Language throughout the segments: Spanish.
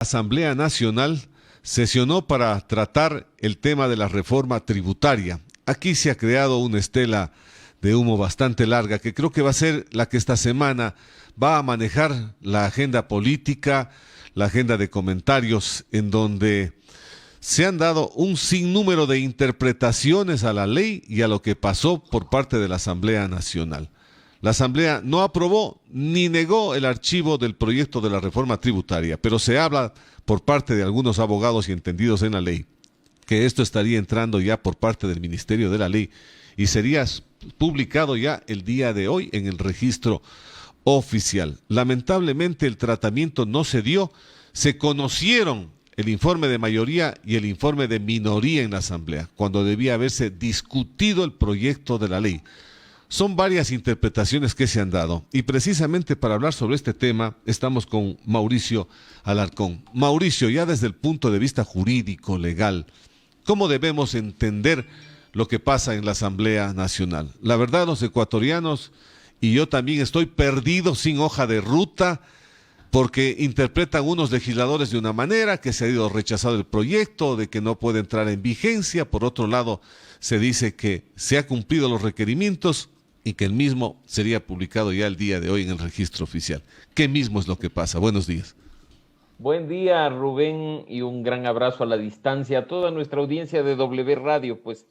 Asamblea Nacional sesionó para tratar el tema de la reforma tributaria. Aquí se ha creado una estela de humo bastante larga que creo que va a ser la que esta semana va a manejar la agenda política, la agenda de comentarios, en donde se han dado un sinnúmero de interpretaciones a la ley y a lo que pasó por parte de la Asamblea Nacional. La Asamblea no aprobó ni negó el archivo del proyecto de la reforma tributaria, pero se habla por parte de algunos abogados y entendidos en la ley que esto estaría entrando ya por parte del Ministerio de la Ley y sería publicado ya el día de hoy en el registro oficial. Lamentablemente el tratamiento no se dio, se conocieron el informe de mayoría y el informe de minoría en la Asamblea, cuando debía haberse discutido el proyecto de la ley. Son varias interpretaciones que se han dado y precisamente para hablar sobre este tema estamos con Mauricio Alarcón. Mauricio, ya desde el punto de vista jurídico, legal, ¿cómo debemos entender lo que pasa en la Asamblea Nacional? La verdad, los ecuatorianos y yo también estoy perdido sin hoja de ruta porque interpretan unos legisladores de una manera, que se ha ido rechazado el proyecto, de que no puede entrar en vigencia. Por otro lado, se dice que se han cumplido los requerimientos y que el mismo sería publicado ya el día de hoy en el registro oficial. ¿Qué mismo es lo que pasa? Buenos días. Buen día, Rubén, y un gran abrazo a la distancia a toda nuestra audiencia de W Radio. Pues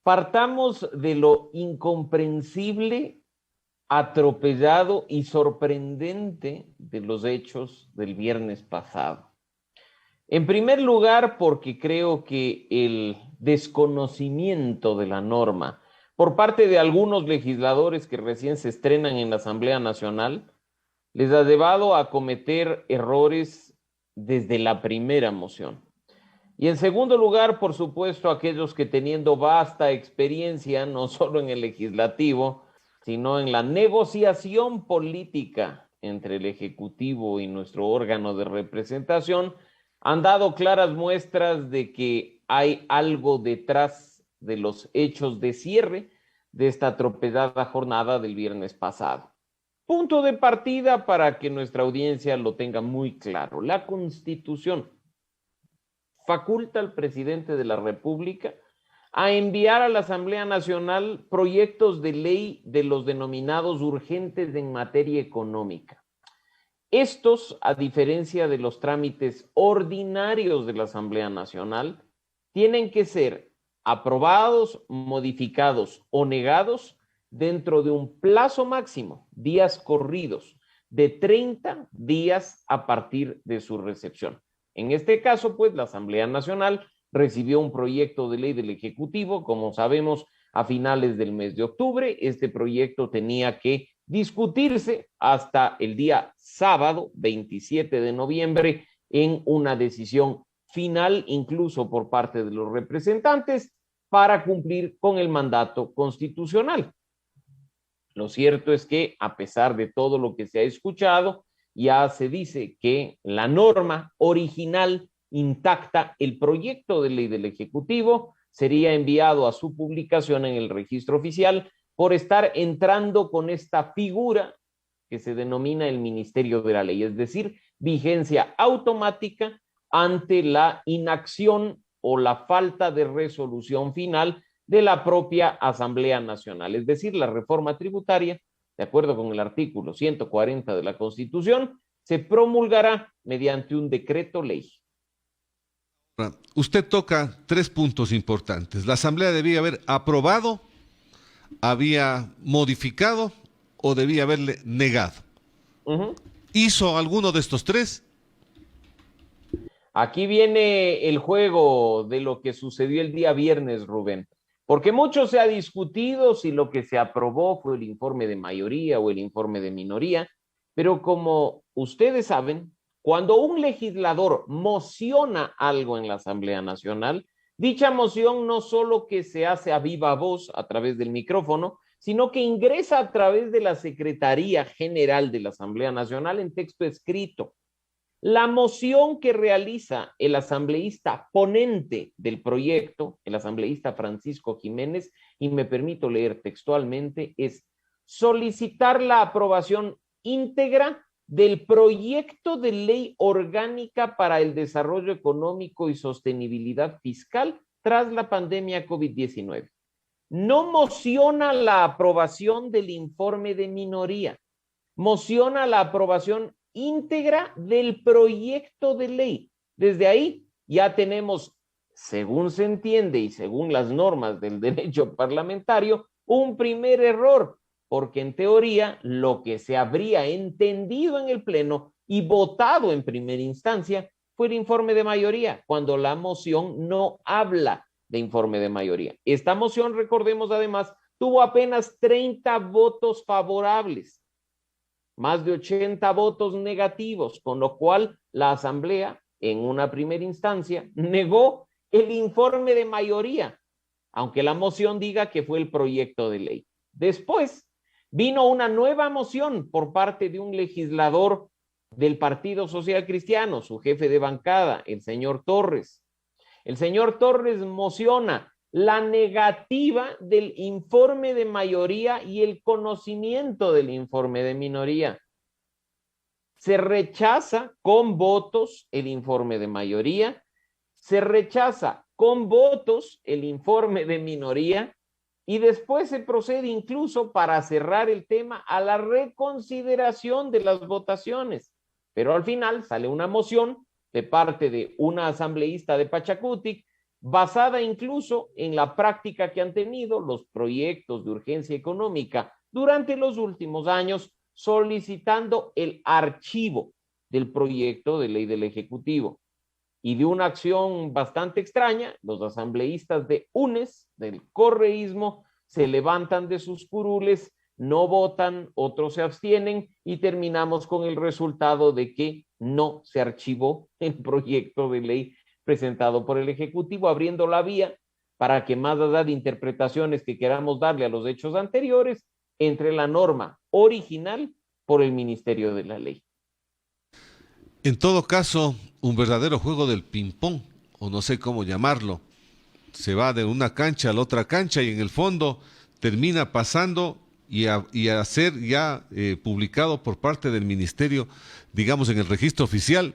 partamos de lo incomprensible, atropellado y sorprendente de los hechos del viernes pasado. En primer lugar, porque creo que el desconocimiento de la norma por parte de algunos legisladores que recién se estrenan en la Asamblea Nacional les ha llevado a cometer errores desde la primera moción. Y en segundo lugar, por supuesto, aquellos que teniendo vasta experiencia, no solo en el legislativo, sino en la negociación política entre el Ejecutivo y nuestro órgano de representación, han dado claras muestras de que hay algo detrás de los hechos de cierre de esta atropellada jornada del viernes pasado. Punto de partida para que nuestra audiencia lo tenga muy claro. La Constitución faculta al presidente de la República a enviar a la Asamblea Nacional proyectos de ley de los denominados urgentes en materia económica. Estos, a diferencia de los trámites ordinarios de la Asamblea Nacional, tienen que ser aprobados, modificados o negados dentro de un plazo máximo, días corridos, de 30 días a partir de su recepción. En este caso, pues, la Asamblea Nacional recibió un proyecto de ley del Ejecutivo, como sabemos, a finales del mes de octubre. Este proyecto tenía que discutirse hasta el día sábado 27 de noviembre en una decisión final, incluso por parte de los representantes, para cumplir con el mandato constitucional. Lo cierto es que, a pesar de todo lo que se ha escuchado, ya se dice que la norma original intacta, el proyecto de ley del Ejecutivo, sería enviado a su publicación en el registro oficial por estar entrando con esta figura que se denomina el Ministerio de la Ley, es decir, vigencia automática ante la inacción o la falta de resolución final de la propia Asamblea Nacional, es decir, la reforma tributaria, de acuerdo con el artículo 140 de la Constitución, se promulgará mediante un decreto ley. Usted toca tres puntos importantes. La Asamblea debía haber aprobado, había modificado o debía haberle negado. ¿Hizo alguno de estos tres? Aquí viene el juego de lo que sucedió el día viernes, Rubén, porque mucho se ha discutido si lo que se aprobó fue el informe de mayoría o el informe de minoría, pero como ustedes saben, cuando un legislador mociona algo en la Asamblea Nacional, dicha moción no solo que se hace a viva voz a través del micrófono, sino que ingresa a través de la Secretaría General de la Asamblea Nacional en texto escrito. La moción que realiza el asambleísta ponente del proyecto, el asambleísta Francisco Jiménez, y me permito leer textualmente, es solicitar la aprobación íntegra del proyecto de ley orgánica para el desarrollo económico y sostenibilidad fiscal tras la pandemia COVID-19. No mociona la aprobación del informe de minoría, mociona la aprobación íntegra del proyecto de ley. Desde ahí ya tenemos, según se entiende y según las normas del derecho parlamentario, un primer error, porque en teoría lo que se habría entendido en el Pleno y votado en primera instancia fue el informe de mayoría, cuando la moción no habla de informe de mayoría. Esta moción, recordemos además, tuvo apenas 30 votos favorables, más de 80 votos negativos, con lo cual la Asamblea, en una primera instancia, negó el informe de mayoría, aunque la moción diga que fue el proyecto de ley. Después vino una nueva moción por parte de un legislador del Partido Social Cristiano, su jefe de bancada, el señor Torres. El señor Torres mociona la negativa del informe de mayoría y el conocimiento del informe de minoría. Se rechaza con votos el informe de mayoría, se rechaza con votos el informe de minoría y después se procede incluso para cerrar el tema a la reconsideración de las votaciones. Pero al final sale una moción de parte de una asambleísta de Pachacutic, basada incluso en la práctica que han tenido los proyectos de urgencia económica durante los últimos años, solicitando el archivo del proyecto de ley del Ejecutivo. Y de una acción bastante extraña, los asambleístas de UNES, del correísmo, se levantan de sus curules, no votan, otros se abstienen y terminamos con el resultado de que no se archivó el proyecto de ley presentado por el Ejecutivo, abriendo la vía para que más allá de interpretaciones que queramos darle a los hechos anteriores, entre la norma original por el Ministerio de la Ley. En todo caso, un verdadero juego del ping-pong, o no sé cómo llamarlo. Se va de una cancha a la otra cancha y en el fondo termina pasando y a ser ya publicado por parte del Ministerio, digamos en el registro oficial,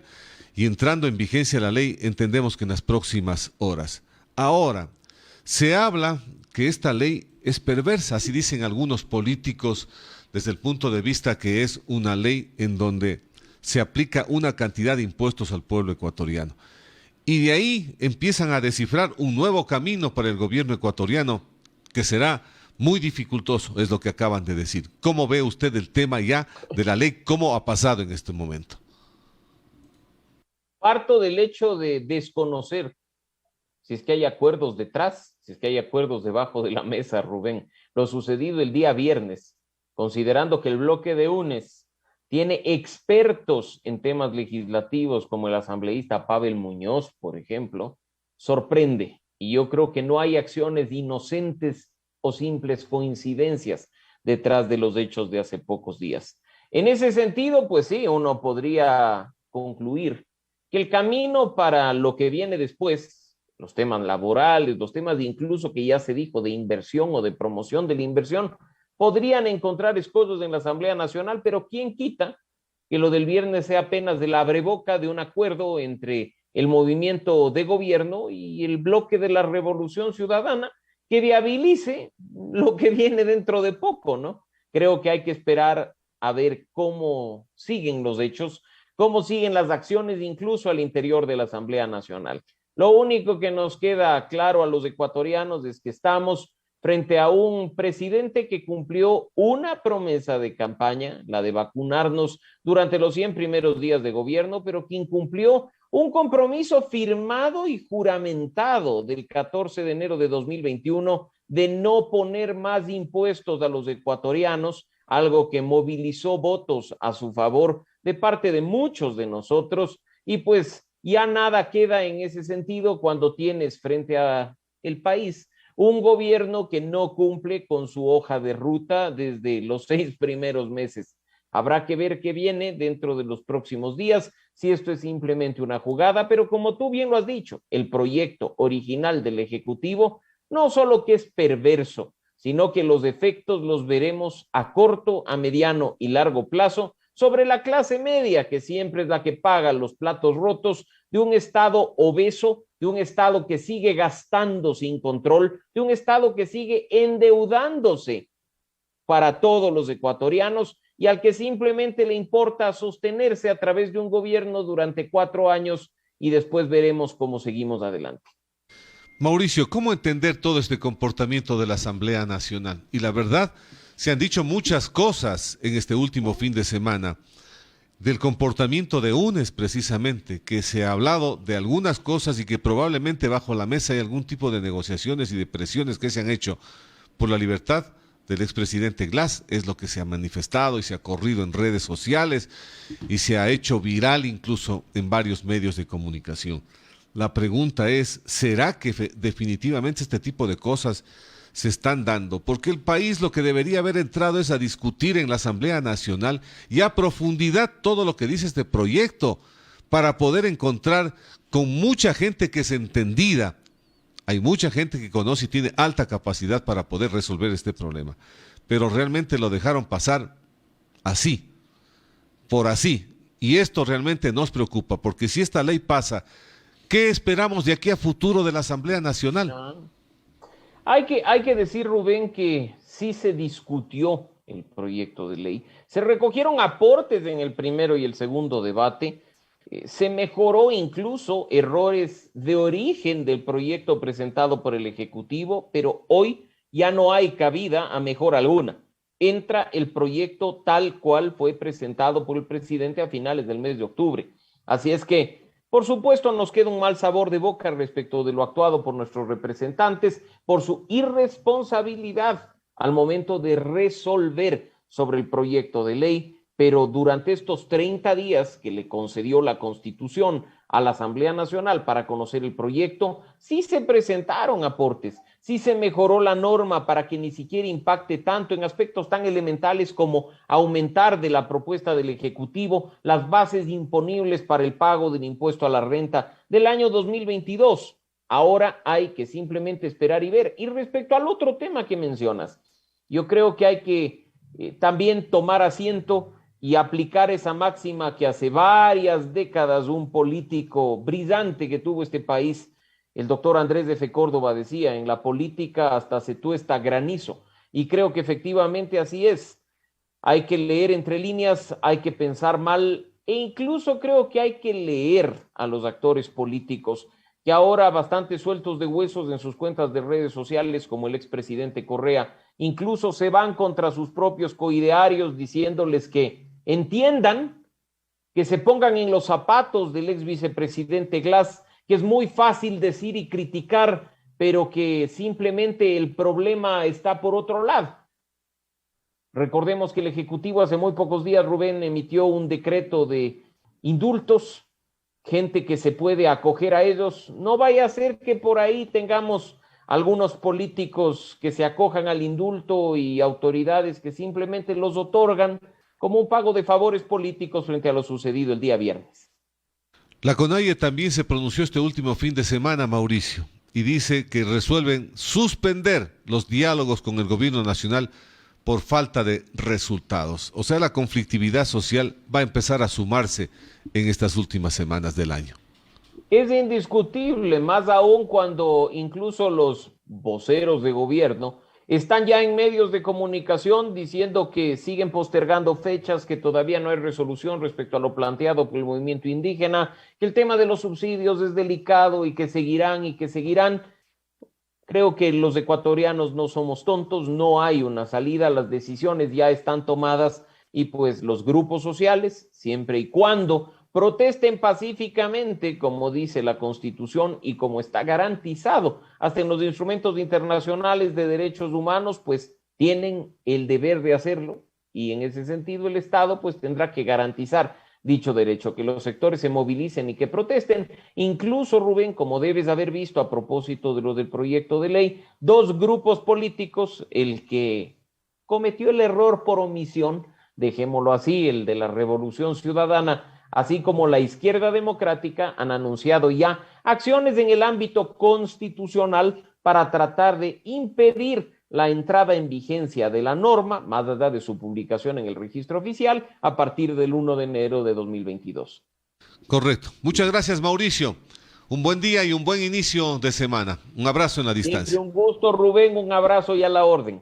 y entrando en vigencia la ley, entendemos que en las próximas horas. Ahora, se habla que esta ley es perversa, así dicen algunos políticos, desde el punto de vista que es una ley en donde se aplica una cantidad de impuestos al pueblo ecuatoriano. Y de ahí empiezan a descifrar un nuevo camino para el gobierno ecuatoriano que será muy dificultoso, es lo que acaban de decir. ¿Cómo ve usted el tema ya de la ley? ¿Cómo ha pasado en este momento? Parto del hecho de desconocer si es que hay acuerdos detrás, si es que hay acuerdos debajo de la mesa, Rubén. Lo sucedido el día viernes, considerando que el bloque de UNES tiene expertos en temas legislativos como el asambleísta Pavel Muñoz, por ejemplo, sorprende. Y yo creo que no hay acciones inocentes o simples coincidencias detrás de los hechos de hace pocos días. En ese sentido, pues sí, uno podría concluir que el camino para lo que viene después, los temas laborales, los temas incluso que ya se dijo de inversión o de promoción de la inversión, podrían encontrar escollos en la Asamblea Nacional, pero ¿quién quita que lo del viernes sea apenas de la abreboca de un acuerdo entre el movimiento de gobierno y el bloque de la Revolución Ciudadana que viabilice lo que viene dentro de poco, ¿no? Creo que hay que esperar a ver cómo siguen los hechos, cómo siguen las acciones incluso al interior de la Asamblea Nacional. Lo único que nos queda claro a los ecuatorianos es que estamos frente a un presidente que cumplió una promesa de campaña, la de vacunarnos durante los 100 primeros días de gobierno, pero que incumplió un compromiso firmado y juramentado del 14 de enero de 2021 de no poner más impuestos a los ecuatorianos, algo que movilizó votos a su favor de parte de muchos de nosotros, y pues ya nada queda en ese sentido cuando tienes frente a el país un gobierno que no cumple con su hoja de ruta desde los 6 primeros meses. Habrá que ver qué viene dentro de los próximos días, si esto es simplemente una jugada, pero como tú bien lo has dicho, el proyecto original del Ejecutivo no solo que es perverso, sino que los efectos los veremos a corto, a mediano y largo plazo sobre la clase media, que siempre es la que paga los platos rotos de un Estado obeso, de un Estado que sigue gastando sin control, de un Estado que sigue endeudándose para todos los ecuatorianos y al que simplemente le importa sostenerse a través de un gobierno durante 4 años y después veremos cómo seguimos adelante. Mauricio, ¿cómo entender todo este comportamiento de la Asamblea Nacional? Y la verdad, se han dicho muchas cosas en este último fin de semana del comportamiento de UNES precisamente, que se ha hablado de algunas cosas y que probablemente bajo la mesa hay algún tipo de negociaciones y de presiones que se han hecho por la libertad del expresidente Glass, es lo que se ha manifestado y se ha corrido en redes sociales y se ha hecho viral incluso en varios medios de comunicación. La pregunta es, ¿será que definitivamente este tipo de cosas se están dando? Porque el país lo que debería haber entrado es a discutir en la Asamblea Nacional y a profundidad todo lo que dice este proyecto para poder encontrar con mucha gente que es entendida. Hay mucha gente que conoce y tiene alta capacidad para poder resolver este problema, pero realmente lo dejaron pasar así, por así. Y esto realmente nos preocupa, porque si esta ley pasa, ¿qué esperamos de aquí a futuro de la Asamblea Nacional? Hay que decir, Rubén, que sí se discutió el proyecto de ley. Se recogieron aportes en el primero y el segundo debate. Se mejoró incluso errores de origen del proyecto presentado por el Ejecutivo, pero hoy ya no hay cabida a mejora alguna. Entra el proyecto tal cual fue presentado por el presidente a finales del mes de octubre. Así es que, por supuesto, nos queda un mal sabor de boca respecto de lo actuado por nuestros representantes, por su irresponsabilidad al momento de resolver sobre el proyecto de ley, pero durante estos 30 días que le concedió la Constitución a la Asamblea Nacional para conocer el proyecto, sí se presentaron aportes, sí se mejoró la norma para que ni siquiera impacte tanto en aspectos tan elementales como aumentar de la propuesta del Ejecutivo las bases imponibles para el pago del impuesto a la renta del año 2022. Ahora hay que simplemente esperar y ver. Y respecto al otro tema que mencionas, yo creo que hay que también tomar asiento y aplicar esa máxima que hace varias décadas un político brillante que tuvo este país, el doctor Andrés de F. Córdoba, decía: en la política hasta se tuesta granizo. Y creo que efectivamente así es. Hay que leer entre líneas, hay que pensar mal e incluso creo que hay que leer a los actores políticos que ahora bastante sueltos de huesos en sus cuentas de redes sociales, como el expresidente Correa, incluso se van contra sus propios coidearios diciéndoles que entiendan, que se pongan en los zapatos del ex vicepresidente Glass, que es muy fácil decir y criticar, pero que simplemente el problema está por otro lado. Recordemos que el Ejecutivo hace muy pocos días, Rubén, emitió un decreto de indultos, gente que se puede acoger a ellos. No vaya a ser que por ahí tengamos algunos políticos que se acojan al indulto y autoridades que simplemente los otorgan como un pago de favores políticos frente a lo sucedido el día viernes. La CONAIE también se pronunció este último fin de semana, Mauricio, y dice que resuelven suspender los diálogos con el gobierno nacional por falta de resultados. O sea, la conflictividad social va a empezar a sumarse en estas últimas semanas del año. Es indiscutible, más aún cuando incluso los voceros de gobierno están ya en medios de comunicación diciendo que siguen postergando fechas, que todavía no hay resolución respecto a lo planteado por el movimiento indígena, que el tema de los subsidios es delicado y que seguirán y que seguirán. Creo que los ecuatorianos no somos tontos, no hay una salida, las decisiones ya están tomadas y pues los grupos sociales, siempre y cuando protesten pacíficamente, como dice la Constitución y como está garantizado hasta en los instrumentos internacionales de derechos humanos, pues tienen el deber de hacerlo y en ese sentido el Estado pues tendrá que garantizar dicho derecho, que los sectores se movilicen y que protesten. Incluso, Rubén, como debes haber visto a propósito de lo del proyecto de ley, dos grupos políticos, el que cometió el error por omisión, dejémoslo así, el de la Revolución Ciudadana, así como la Izquierda Democrática, han anunciado ya acciones en el ámbito constitucional para tratar de impedir la entrada en vigencia de la norma, más allá de su publicación en el registro oficial, a partir del 1 de enero de 2022. Correcto. Muchas gracias, Mauricio. Un buen día y un buen inicio de semana. Un abrazo en la distancia. Siempre un gusto, Rubén, un abrazo y a la orden.